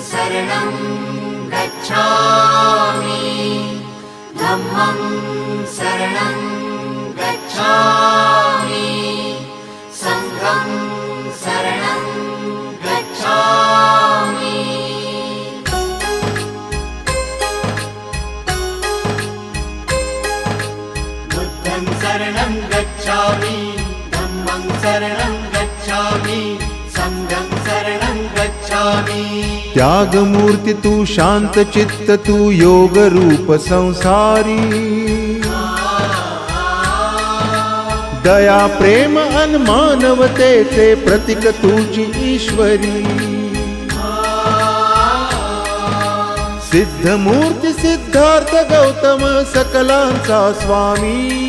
शरणं गच्छामि धम्मं शरणं गच्छामि संघं शरणं गच्छामि बुद्धं शरणं गच्छामि धम्मं शरणं गच्छामि संघं शरणं गच्छामि। त्यागमूर्ती तू शांत चित्त तू योग रूप संसारी दया प्रेम अन मानवतेचे प्रतीक तुझी ईश्वरी सिद्धमूर्ती सिद्धार्थ गौतम सकलांचा स्वामी